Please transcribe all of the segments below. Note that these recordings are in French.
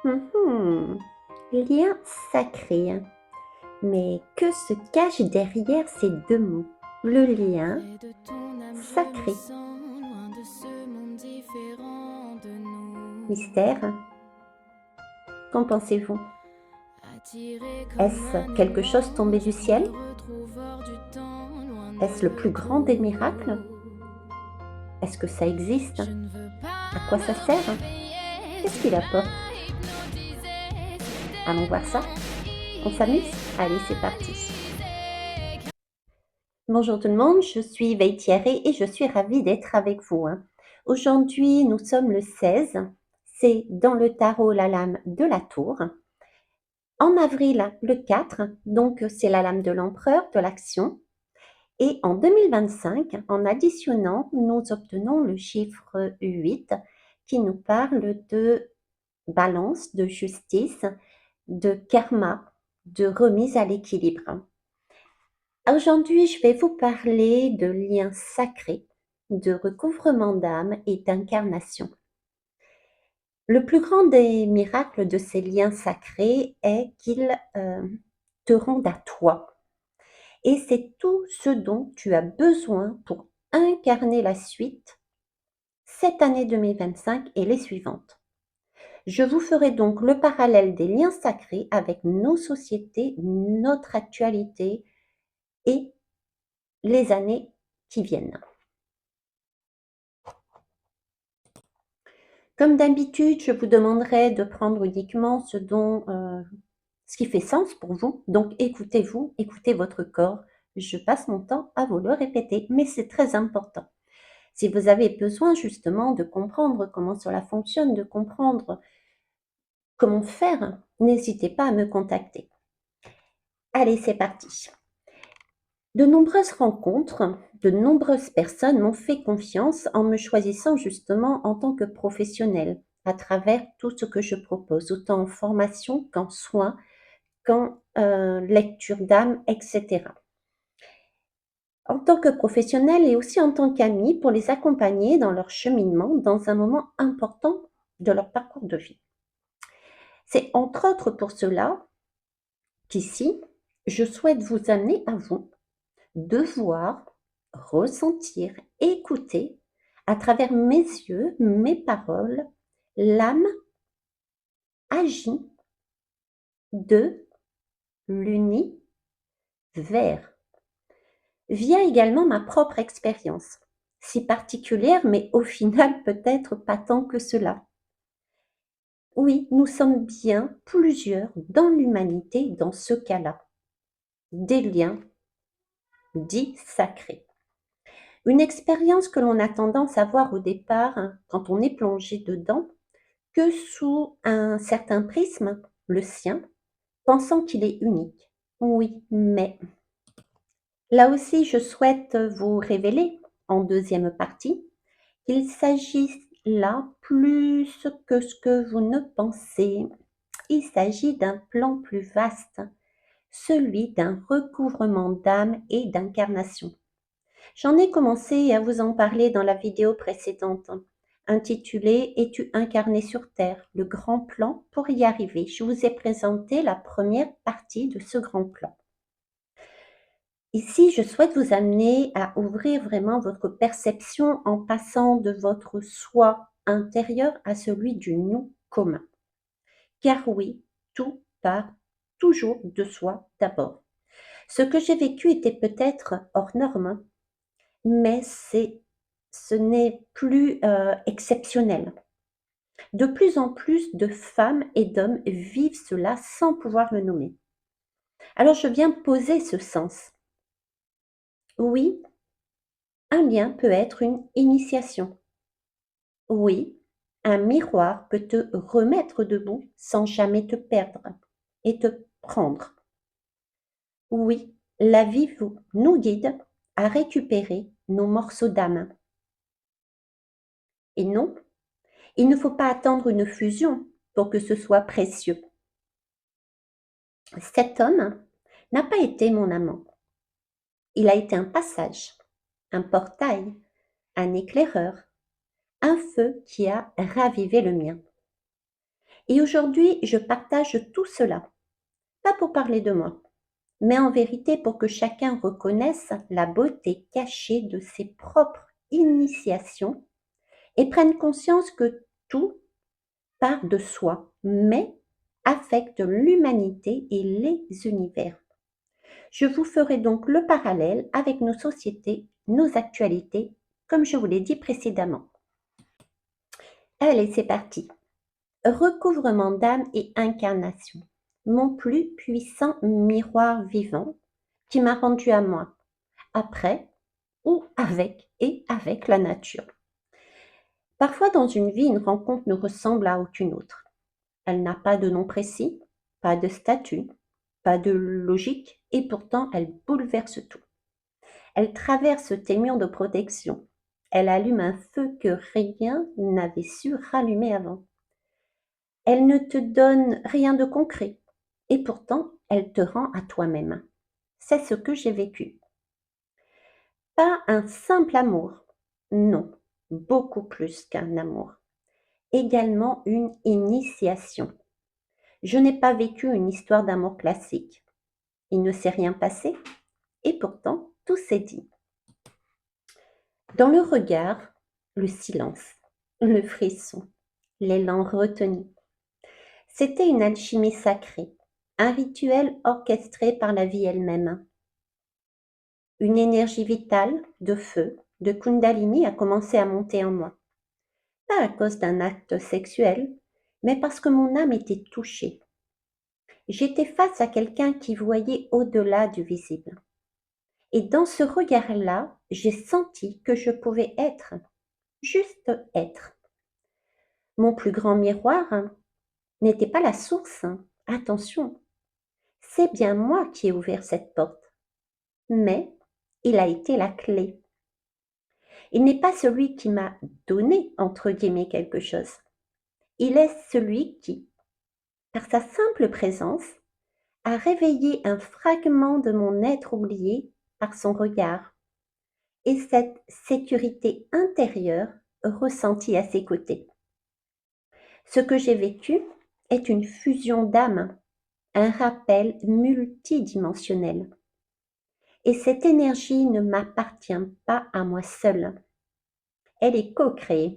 Mhm. Lien sacré. Mais que se cache derrière ces deux mots? Le lien Près de ton âme, je me sacré. sens loin de ce monde différent de nous. Mystère. Qu'en pensez-vous? Attiré comme Est-ce un quelque chose aimant, tombé je du ciel? me retrouve hors du temps, loin Est-ce le de plus grand des miracles? tout. Est-ce que ça existe? Je ne veux À pas quoi ça me sert? réveiller, Qu'est-ce tu qu'il apporte? m'as hypnotisé, Allons voir c'était ça. On hypnotisé, s'amuse? Allez, c'est parti. hypnotisé. Bonjour tout le monde, je suis Veille Thierry et je suis ravie d'être avec vous, hein. Aujourd'hui, nous sommes le 16. C'est dans le tarot la lame de la tour. En avril, le 4, donc c'est la lame de l'empereur, de l'action. Et en 2025, en additionnant, nous obtenons le chiffre 8 qui nous parle de balance, de justice, de karma, de remise à l'équilibre. Aujourd'hui, je vais vous parler de liens sacrés, de recouvrement d'âme et d'incarnation. Le plus grand des miracles de ces liens sacrés est qu'ils te rendent à toi. Et c'est tout ce dont tu as besoin pour incarner la suite, cette année 2025 et les suivantes. Je vous ferai donc le parallèle des liens sacrés avec nos sociétés, notre actualité et les années qui viennent. Comme d'habitude, je vous demanderai de prendre uniquement ce qui fait sens pour vous. Donc écoutez-vous, écoutez votre corps. Je passe mon temps à vous le répéter, mais c'est très important. Si vous avez besoin justement de comprendre comment cela fonctionne, de comprendre comment faire, n'hésitez pas à me contacter. Allez, c'est parti. De nombreuses rencontres, de nombreuses personnes m'ont fait confiance en me choisissant justement en tant que professionnelle à travers tout ce que je propose, autant en formation qu'en soins, qu'en lecture d'âme, etc. En tant que professionnelle et aussi en tant qu'amie pour les accompagner dans leur cheminement dans un moment important de leur parcours de vie. C'est entre autres pour cela qu'ici, je souhaite vous amener à vous de voir, ressentir, écouter à travers mes yeux, mes paroles, l'âme agit de l'univers, via également ma propre expérience, si particulière, mais au final peut-être pas tant que cela. Oui, nous sommes bien plusieurs dans l'humanité dans ce cas-là, des liens dits sacrés. Une expérience que l'on a tendance à voir au départ, hein, quand on est plongé dedans, que sous un certain prisme, le sien, pensant qu'il est unique. Oui, mais là aussi, je souhaite vous révéler, en deuxième partie, qu'il s'agit là plus que ce que vous ne pensez. Il s'agit d'un plan plus vaste, celui d'un recouvrement d'âme et d'incarnation. J'en ai commencé à vous en parler dans la vidéo précédente, intitulée Es-tu incarné sur Terre? Le grand plan pour y arriver. Je vous ai présenté la première partie de ce grand plan. Ici, je souhaite vous amener à ouvrir vraiment votre perception en passant de votre soi intérieur à celui du nous commun. Car oui, tout part toujours de soi d'abord. Ce que j'ai vécu était peut-être hors norme, mais ce n'est plus exceptionnel. De plus en plus de femmes et d'hommes vivent cela sans pouvoir le nommer. Alors je viens poser ce sens. Oui, un lien peut être une initiation. Oui, un miroir peut te remettre debout sans jamais te perdre et te prendre. Oui, la vie nous guide à récupérer nos morceaux d'âme. Et non, il ne faut pas attendre une fusion pour que ce soit précieux. Cet homme n'a pas été mon amant. Il a été un passage, un portail, un éclaireur, un feu qui a ravivé le mien. Et aujourd'hui, je partage tout cela, pas pour parler de moi, mais en vérité pour que chacun reconnaisse la beauté cachée de ses propres initiations et prenne conscience que tout part de soi, mais affecte l'humanité et les univers. Je vous ferai donc le parallèle avec nos sociétés, nos actualités, comme je vous l'ai dit précédemment. Allez, c'est parti. Recouvrement d'âme et incarnation. Mon plus puissant miroir vivant qui m'a rendu à moi, après ou avec la nature. Parfois dans une vie, une rencontre ne ressemble à aucune autre. Elle n'a pas de nom précis, pas de statut, pas de logique, et pourtant elle bouleverse tout. Elle traverse tes murs de protection. Elle allume un feu que rien n'avait su rallumer avant. Elle ne te donne rien de concret, et pourtant elle te rend à toi-même. C'est ce que j'ai vécu. Pas un simple amour, non, beaucoup plus qu'un amour. Également une initiation. Je n'ai pas vécu une histoire d'amour classique. Il ne s'est rien passé, et pourtant tout s'est dit. Dans le regard, le silence, le frisson, l'élan retenu. C'était une alchimie sacrée, un rituel orchestré par la vie elle-même. Une énergie vitale, de feu, de Kundalini a commencé à monter en moi. Pas à cause d'un acte sexuel, mais parce que mon âme était touchée. J'étais face à quelqu'un qui voyait au-delà du visible. Et dans ce regard-là, j'ai senti que je pouvais être, juste être. Mon plus grand miroir n'était pas la source. Attention, c'est bien moi qui ai ouvert cette porte. Mais il a été la clé. Il n'est pas celui qui m'a donné, entre guillemets, quelque chose. Il est celui qui, par sa simple présence, a réveillé un fragment de mon être oublié par son regard et cette sécurité intérieure ressentie à ses côtés. Ce que j'ai vécu est une fusion d'âme, un rappel multidimensionnel. Et cette énergie ne m'appartient pas à moi seule. Elle est co-créée.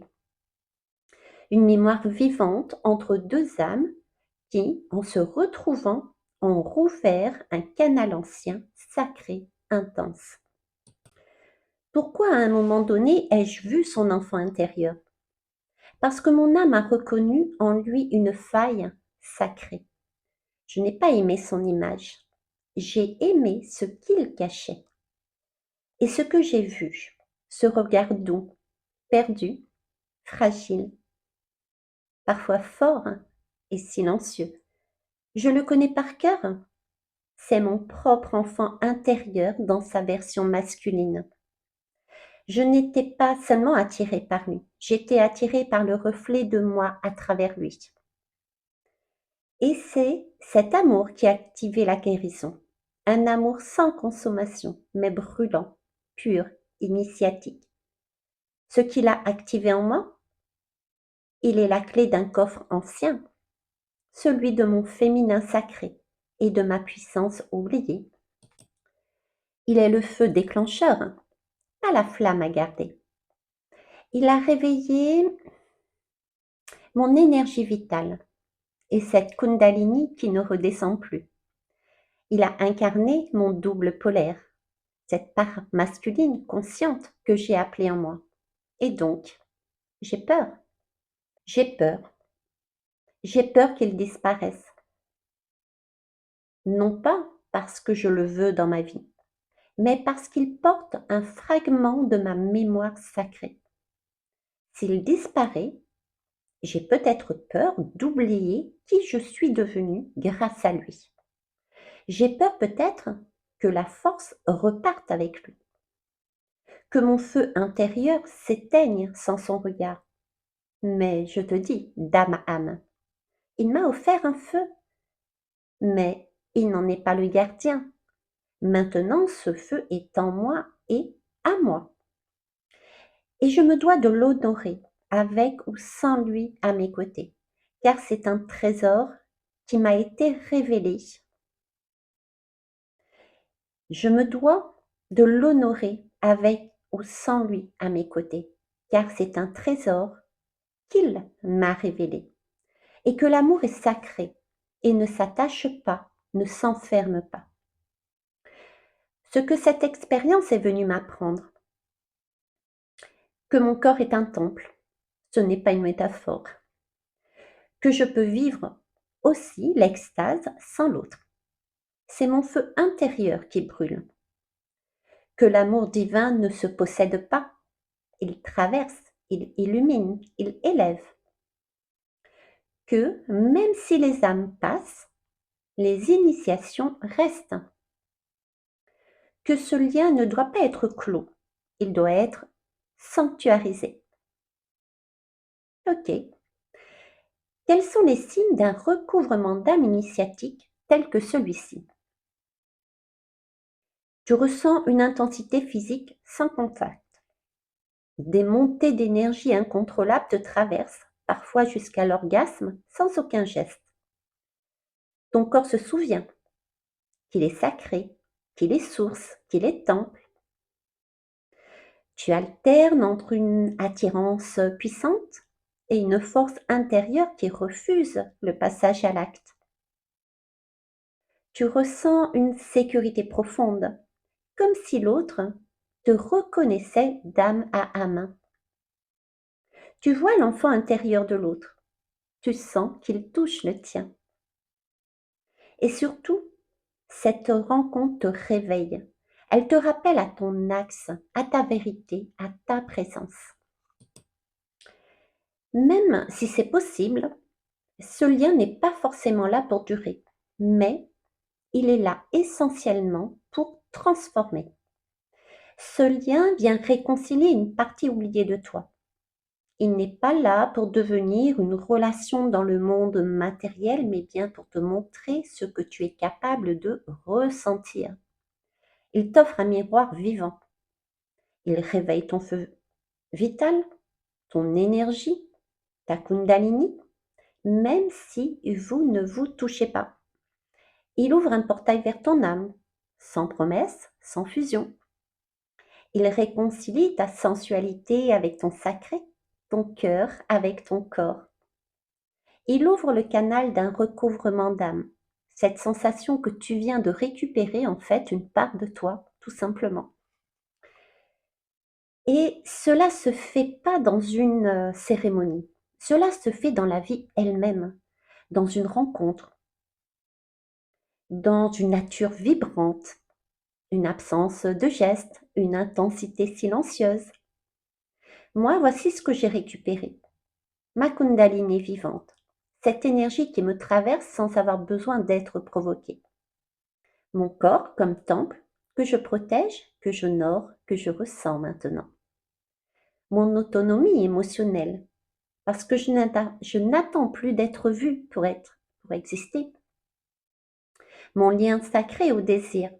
Une mémoire vivante entre deux âmes qui, en se retrouvant, ont rouvert un canal ancien, sacré, intense. Pourquoi à un moment donné ai-je vu son enfant intérieur? Parce que mon âme a reconnu en lui une faille sacrée. Je n'ai pas aimé son image, j'ai aimé ce qu'il cachait. Et ce que j'ai vu, ce regard doux, perdu, fragile, parfois fort et silencieux, je le connais par cœur. C'est mon propre enfant intérieur dans sa version masculine. Je n'étais pas seulement attirée par lui, j'étais attirée par le reflet de moi à travers lui. Et c'est cet amour qui a activé la guérison. Un amour sans consommation, mais brûlant, pur, initiatique. Ce qu'il a activé en moi, il est la clé d'un coffre ancien, celui de mon féminin sacré et de ma puissance oubliée. Il est le feu déclencheur, pas la flamme à garder. Il a réveillé mon énergie vitale et cette Kundalini qui ne redescend plus. Il a incarné mon double polaire, cette part masculine consciente que j'ai appelée en moi. Et donc, j'ai peur. J'ai peur. J'ai peur qu'il disparaisse. Non pas parce que je le veux dans ma vie, mais parce qu'il porte un fragment de ma mémoire sacrée. S'il disparaît, j'ai peut-être peur d'oublier qui je suis devenue grâce à lui. J'ai peur peut-être que la force reparte avec lui, que mon feu intérieur s'éteigne sans son regard. Mais je te dis, d'âme à âme, il m'a offert un feu, mais il n'en est pas le gardien. Maintenant, ce feu est en moi et à moi. Et je me dois de l'honorer, avec ou sans lui à mes côtés, car c'est un trésor qui m'a été révélé. Je me dois de l'honorer avec ou sans lui à mes côtés, car c'est un trésor qu'il m'a révélé, et que l'amour est sacré et ne s'attache pas, ne s'enferme pas. Ce que cette expérience est venue m'apprendre, que mon corps est un temple, ce n'est pas une métaphore, que je peux vivre aussi l'extase sans l'autre. C'est mon feu intérieur qui brûle, que l'amour divin ne se possède pas, il traverse, il illumine, il élève, que même si les âmes passent, les initiations restent, que ce lien ne doit pas être clos, il doit être sanctuarisé. Ok. Quels sont les signes d'un recouvrement d'âme initiatique tel que celui-ci? Tu ressens une intensité physique sans contact. Des montées d'énergie incontrôlables te traversent, parfois jusqu'à l'orgasme, sans aucun geste. Ton corps se souvient qu'il est sacré, qu'il est source, qu'il est temple. Tu alternes entre une attirance puissante et une force intérieure qui refuse le passage à l'acte. Tu ressens une sécurité profonde, comme si l'autre te reconnaissait d'âme à âme. Tu vois l'enfant intérieur de l'autre. Tu sens qu'il touche le tien. Et surtout, cette rencontre te réveille. Elle te rappelle à ton axe, à ta vérité, à ta présence. Même si c'est possible, ce lien n'est pas forcément là pour durer, mais il est là essentiellement pour transformer. Ce lien vient réconcilier une partie oubliée de toi. Il n'est pas là pour devenir une relation dans le monde matériel, mais bien pour te montrer ce que tu es capable de ressentir. Il t'offre un miroir vivant. Il réveille ton feu vital, ton énergie, ta kundalini, même si vous ne vous touchez pas. Il ouvre un portail vers ton âme, sans promesse, sans fusion. Il réconcilie ta sensualité avec ton sacré, ton cœur avec ton corps. Il ouvre le canal d'un recouvrement d'âme, cette sensation que tu viens de récupérer en fait une part de toi, tout simplement. Et cela se fait pas dans une cérémonie, cela se fait dans la vie elle-même, dans une rencontre, dans une nature vibrante, une absence de geste, une intensité silencieuse. Moi, voici ce que j'ai récupéré. Ma Kundalini vivante, cette énergie qui me traverse sans avoir besoin d'être provoquée. Mon corps comme temple que je protège, que j'honore, que je ressens maintenant. Mon autonomie émotionnelle, parce que je n'attends plus d'être vue pour exister. Mon lien sacré au désir,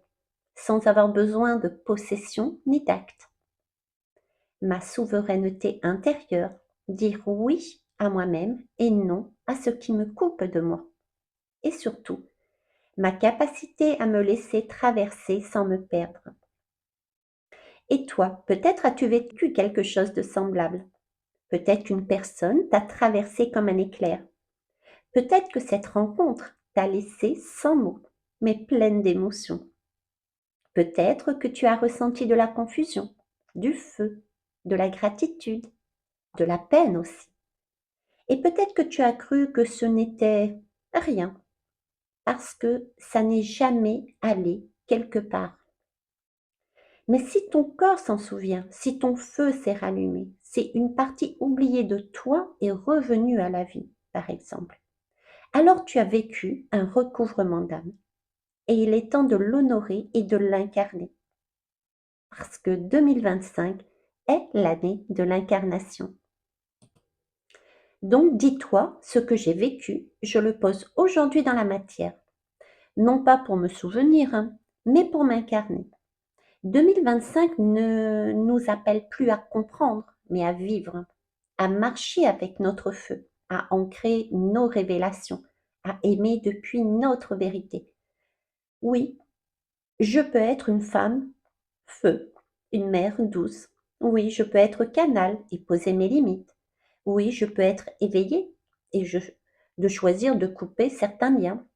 sans avoir besoin de possession ni d'acte. Ma souveraineté intérieure, dire oui à moi-même et non à ce qui me coupe de moi. Et surtout, ma capacité à me laisser traverser sans me perdre. Et toi, peut-être as-tu vécu quelque chose de semblable. Peut-être qu'une personne t'a traversé comme un éclair. Peut-être que cette rencontre t'a laissé sans mots, mais pleine d'émotions. Peut-être que tu as ressenti de la confusion, du feu, de la gratitude, de la peine aussi. Et peut-être que tu as cru que ce n'était rien, parce que ça n'est jamais allé quelque part. Mais si ton corps s'en souvient, si ton feu s'est rallumé, si une partie oubliée de toi est revenue à la vie, par exemple, alors tu as vécu un recouvrement d'âme. Et il est temps de l'honorer et de l'incarner. Parce que 2025 est l'année de l'incarnation. Donc dis-toi, ce que j'ai vécu, je le pose aujourd'hui dans la matière. Non pas pour me souvenir, mais pour m'incarner. 2025 ne nous appelle plus à comprendre, mais à vivre, à marcher avec notre feu, à ancrer nos révélations, à aimer depuis notre vérité. Oui, je peux être une femme feu, une mère douce. Oui, je peux être canal et poser mes limites. Oui, je peux être éveillée et de choisir de couper certains liens.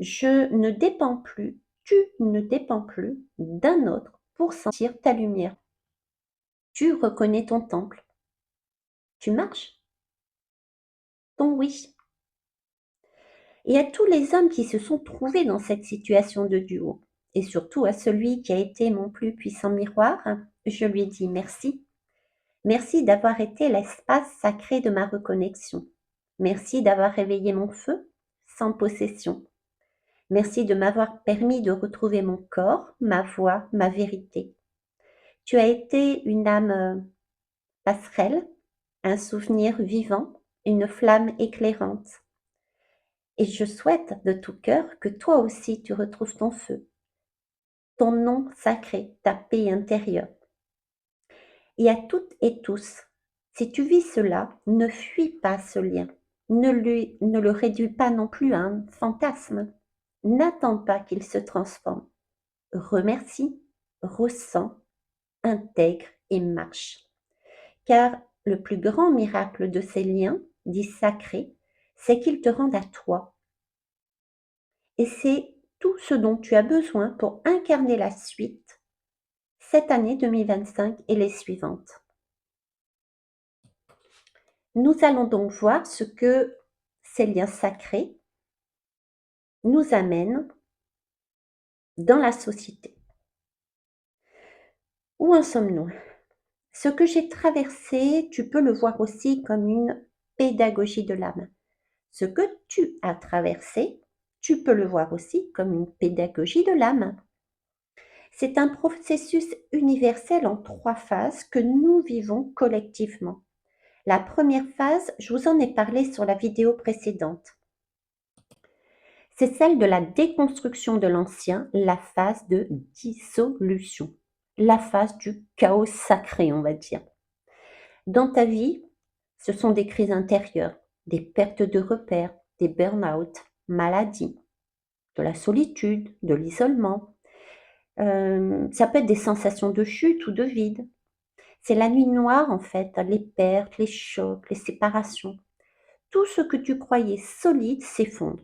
Je ne dépends plus, tu ne dépends plus d'un autre pour sentir ta lumière. Tu reconnais ton temple. Tu marches ton oui. Et à tous les hommes qui se sont trouvés dans cette situation de duo, et surtout à celui qui a été mon plus puissant miroir, je lui dis merci. Merci d'avoir été l'espace sacré de ma reconnexion. Merci d'avoir réveillé mon feu sans possession. Merci de m'avoir permis de retrouver mon corps, ma voix, ma vérité. Tu as été une âme passerelle, un souvenir vivant, une flamme éclairante. Et je souhaite de tout cœur que toi aussi tu retrouves ton feu, ton nom sacré, ta paix intérieure. Et à toutes et tous, si tu vis cela, ne fuis pas ce lien. Ne le réduis pas non plus à un fantasme. N'attends pas qu'il se transforme. Remercie, ressens, intègre et marche. Car le plus grand miracle de ces liens, dits sacrés, c'est qu'ils te rendent à toi. Et c'est tout ce dont tu as besoin pour incarner la suite, cette année 2025 et les suivantes. Nous allons donc voir ce que ces liens sacrés nous amènent dans la société. Où en sommes-nous? Ce que j'ai traversé, tu peux le voir aussi comme une pédagogie de l'âme. Ce que tu as traversé, tu peux le voir aussi comme une pédagogie de l'âme. C'est un processus universel en 3 phases que nous vivons collectivement. La première phase, je vous en ai parlé sur la vidéo précédente. C'est celle de la déconstruction de l'ancien, la phase de dissolution, la phase du chaos sacré, on va dire. Dans ta vie, ce sont des crises intérieures, des pertes de repères, des burn-out, maladies, de la solitude, de l'isolement. Ça peut être des sensations de chute ou de vide. C'est la nuit noire en fait, les pertes, les chocs, les séparations. Tout ce que tu croyais solide s'effondre.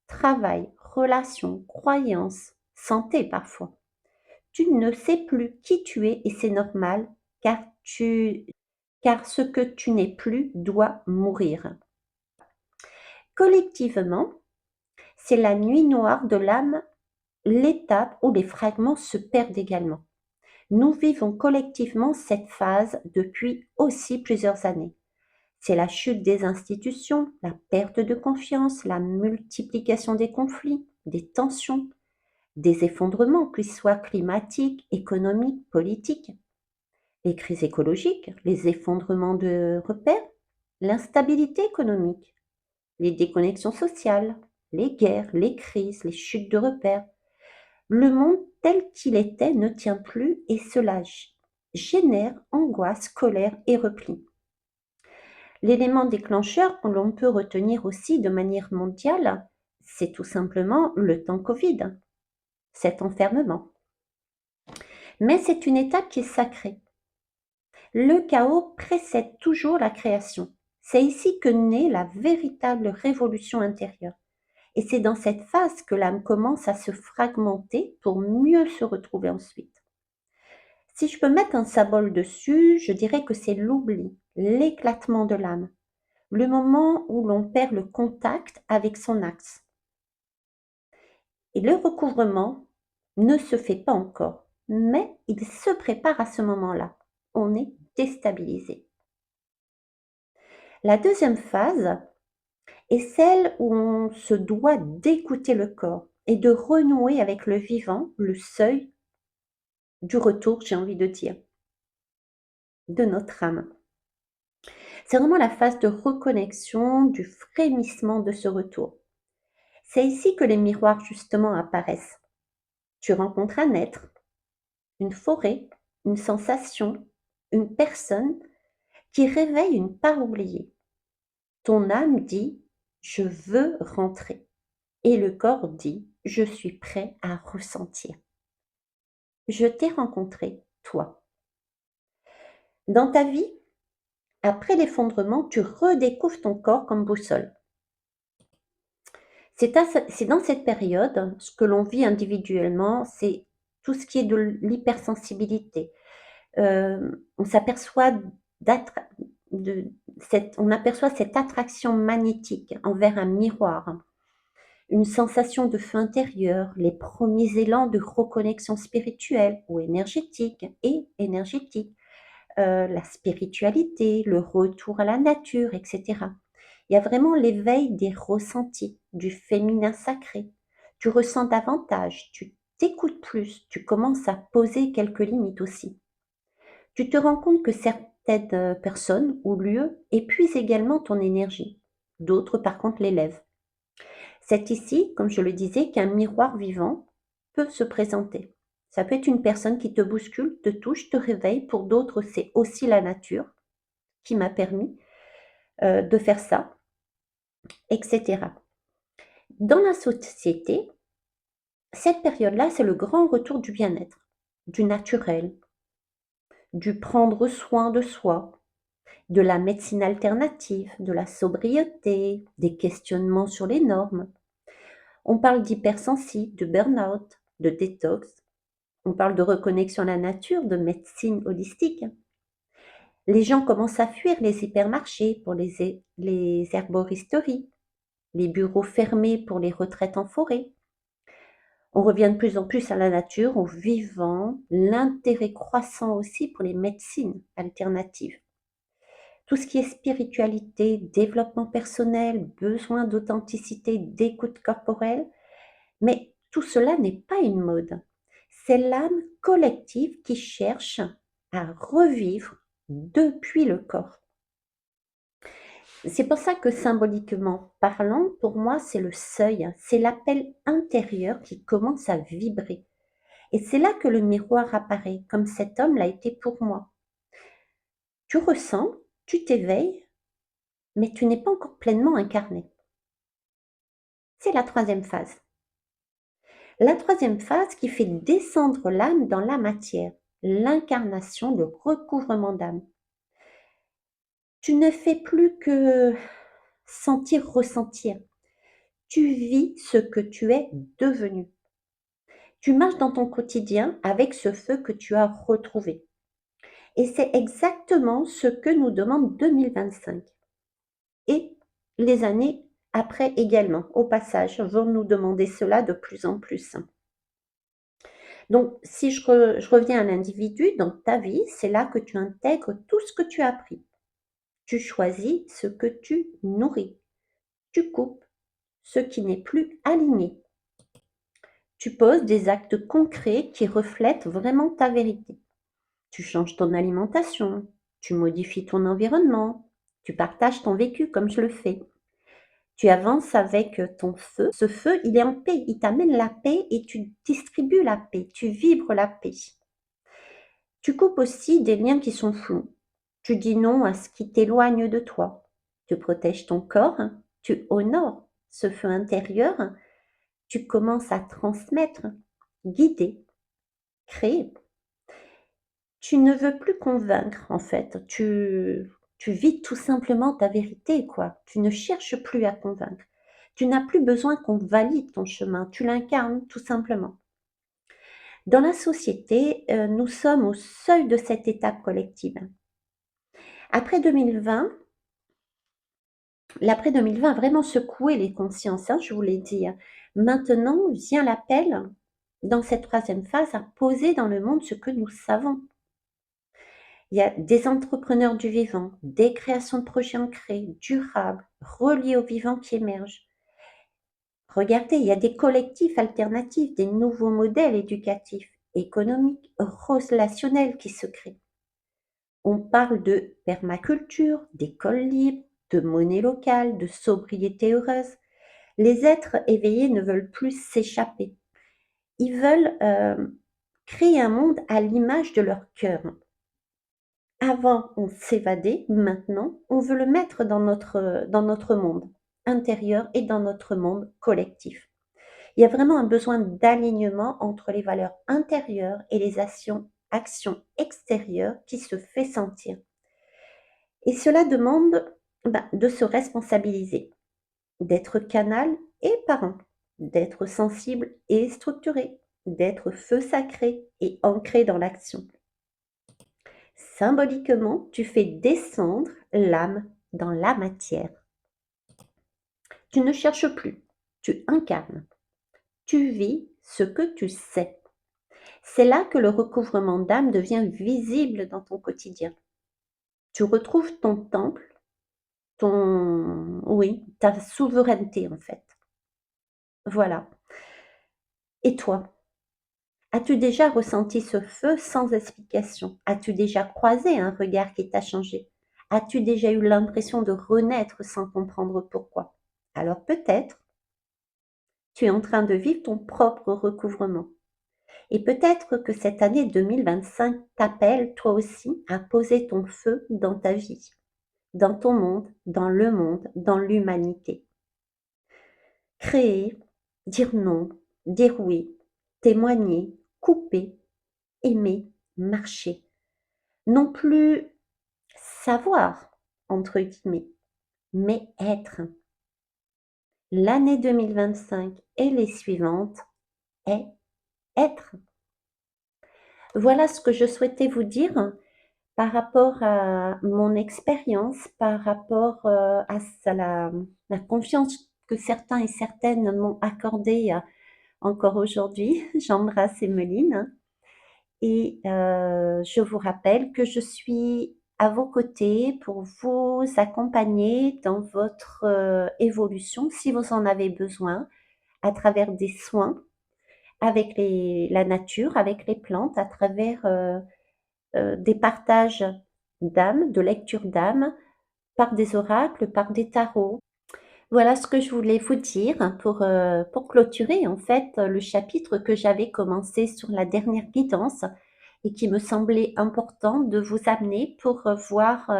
Travail, relations, croyances, santé parfois. Tu ne sais plus qui tu es et c'est normal car ce que tu n'es plus doit mourir. Collectivement, c'est la nuit noire de l'âme, l'étape où les fragments se perdent également. Nous vivons collectivement cette phase depuis aussi plusieurs années. C'est la chute des institutions, la perte de confiance, la multiplication des conflits, des tensions, des effondrements, qu'ils soient climatiques, économiques, politiques, les crises écologiques, les effondrements de repères, l'instabilité économique, les déconnexions sociales, les guerres, les crises, les chutes de repères. Le monde tel qu'il était ne tient plus et cela génère angoisse, colère et repli. L'élément déclencheur que l'on peut retenir aussi de manière mondiale, c'est tout simplement le temps Covid, cet enfermement. Mais c'est une étape qui est sacrée. Le chaos précède toujours la création. C'est ici que naît la véritable révolution intérieure. Et c'est dans cette phase que l'âme commence à se fragmenter pour mieux se retrouver ensuite. Si je peux mettre un symbole dessus, je dirais que c'est l'oubli, l'éclatement de l'âme, le moment où l'on perd le contact avec son axe. Et le recouvrement ne se fait pas encore, mais il se prépare à ce moment-là. On est déstabilisé. La deuxième phase est celle où on se doit d'écouter le corps et de renouer avec le vivant, le seuil du retour, j'ai envie de dire, de notre âme. C'est vraiment la phase de reconnexion, du frémissement de ce retour. C'est ici que les miroirs justement apparaissent. Tu rencontres un être, une forêt, une sensation, une personne qui réveille une part oubliée. Ton âme dit: «Je veux rentrer» et le corps dit: «Je suis prêt à ressentir». Je t'ai rencontré, toi. Dans ta vie, après l'effondrement, tu redécouvres ton corps comme boussole. C'est dans cette période, ce que l'on vit individuellement, c'est tout ce qui est de l'hypersensibilité. On s'aperçoit d'attra de on aperçoit cette attraction magnétique envers un miroir, une sensation de feu intérieur, les premiers élans de reconnexion spirituelle ou énergétique, la spiritualité, le retour à la nature, etc. Il y a vraiment l'éveil des ressentis, du féminin sacré. Tu ressens davantage, tu t'écoutes plus, tu commences à poser quelques limites aussi. Tu te rends compte que certaines personnes ou lieux épuisent également ton énergie. D'autres, par contre, l'élèvent. C'est ici, comme je le disais, qu'un miroir vivant peut se présenter. Ça peut être une personne qui te bouscule, te touche, te réveille. Pour d'autres, c'est aussi la nature qui m'a permis de faire ça, etc. Dans la société, cette période-là, c'est le grand retour du bien-être, du naturel, du prendre soin de soi, de la médecine alternative, de la sobriété, des questionnements sur les normes. On parle d'hypersensible, de burn-out, de détox. On parle de reconnexion à la nature, de médecine holistique. Les gens commencent à fuir les hypermarchés pour les herboristeries, les bureaux fermés pour les retraites en forêt. On revient de plus en plus à la nature, au vivant, l'intérêt croissant aussi pour les médecines alternatives. Tout ce qui est spiritualité, développement personnel, besoin d'authenticité, d'écoute corporelle, mais tout cela n'est pas une mode. C'est l'âme collective qui cherche à revivre depuis le corps. C'est pour ça que symboliquement parlant, pour moi, c'est le seuil, c'est l'appel intérieur qui commence à vibrer. Et c'est là que le miroir apparaît, comme cet homme l'a été pour moi. Tu ressens, tu t'éveilles, mais tu n'es pas encore pleinement incarné. C'est la troisième phase. La troisième phase qui fait descendre l'âme dans la matière, l'incarnation, le recouvrement d'âme. Tu ne fais plus que sentir, ressentir. Tu vis ce que tu es devenu. Tu marches dans ton quotidien avec ce feu que tu as retrouvé. Et c'est exactement ce que nous demande 2025. Et les années après également, au passage, vont nous demander cela de plus en plus. Donc, si je reviens à l'individu, dans ta vie, c'est là que tu intègres tout ce que tu as appris. Tu choisis ce que tu nourris. Tu coupes ce qui n'est plus aligné. Tu poses des actes concrets qui reflètent vraiment ta vérité. Tu changes ton alimentation, tu modifies ton environnement, tu partages ton vécu comme je le fais. Tu avances avec ton feu. Ce feu, il est en paix, il t'amène la paix et tu distribues la paix, tu vibres la paix. Tu coupes aussi des liens qui sont flous. Tu dis non à ce qui t'éloigne de toi. Tu protèges ton corps, tu honores ce feu intérieur, tu commences à transmettre, guider, créer. Tu ne veux plus convaincre en fait, tu vis tout simplement ta vérité quoi. Tu ne cherches plus à convaincre. Tu n'as plus besoin qu'on valide ton chemin, tu l'incarnes tout simplement. Dans la société, nous sommes au seuil de cette étape collective. Après 2020, l'après 2020 a vraiment secoué les consciences, je vous l'ai dit. Maintenant vient l'appel, dans cette troisième phase, à poser dans le monde ce que nous savons. Il y a des entrepreneurs du vivant, des créations de projets ancrés, durables, reliés au vivant qui émergent. Regardez, il y a des collectifs alternatifs, des nouveaux modèles éducatifs, économiques, relationnels qui se créent. On parle de permaculture, d'école libre, de monnaie locale, de sobriété heureuse. Les êtres éveillés ne veulent plus s'échapper. Ils veulent créer un monde à l'image de leur cœur. Avant, on s'évadait, maintenant, on veut le mettre dans notre monde intérieur et dans notre monde collectif. Il y a vraiment un besoin d'alignement entre les valeurs intérieures et les actions extérieures qui se fait sentir. Et cela demande de se responsabiliser, d'être canal et parent, d'être sensible et structuré, d'être feu sacré et ancré dans l'action. Symboliquement, tu fais descendre l'âme dans la matière. Tu ne cherches plus, tu incarnes. Tu vis ce que tu sais. C'est là que le recouvrement d'âme devient visible dans ton quotidien. Tu retrouves ton temple, oui, ta souveraineté en fait. Voilà. Et toi, as-tu déjà ressenti ce feu sans explication? As-tu déjà croisé un regard qui t'a changé? As-tu déjà eu l'impression de renaître sans comprendre pourquoi? Alors peut-être, tu es en train de vivre ton propre recouvrement. Et peut-être que cette année 2025 t'appelle toi aussi à poser ton feu dans ta vie, dans ton monde, dans le monde, dans l'humanité. Créer, dire non, dire oui, témoigner, couper, aimer, marcher. Non plus savoir, entre guillemets, mais être. L'année 2025 et les suivantes est être. Voilà ce que je souhaitais vous dire par rapport à mon expérience, par rapport à la confiance que certains et certaines m'ont accordée encore aujourd'hui. J'embrasse Emeline et je vous rappelle que je suis à vos côtés pour vous accompagner dans votre évolution si vous en avez besoin à travers des soins avec la nature, avec les plantes, à travers des partages d'âme, de lecture d'âme, par des oracles, par des tarots. Voilà ce que je voulais vous dire pour clôturer en fait le chapitre que j'avais commencé sur la dernière guidance et qui me semblait important de vous amener pour voir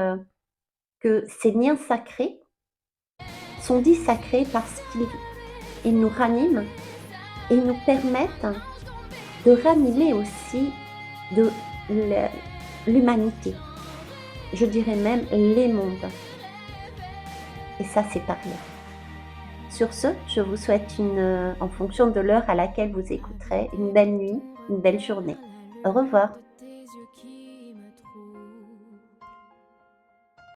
que ces liens sacrés sont dits sacrés parce qu'ils nous raniment et nous permettent de ranimer aussi de l'humanité. Je dirais même les mondes. Et ça, c'est par là. Sur ce, je vous souhaite en fonction de l'heure à laquelle vous écouterez, une belle nuit, une belle journée. Au revoir.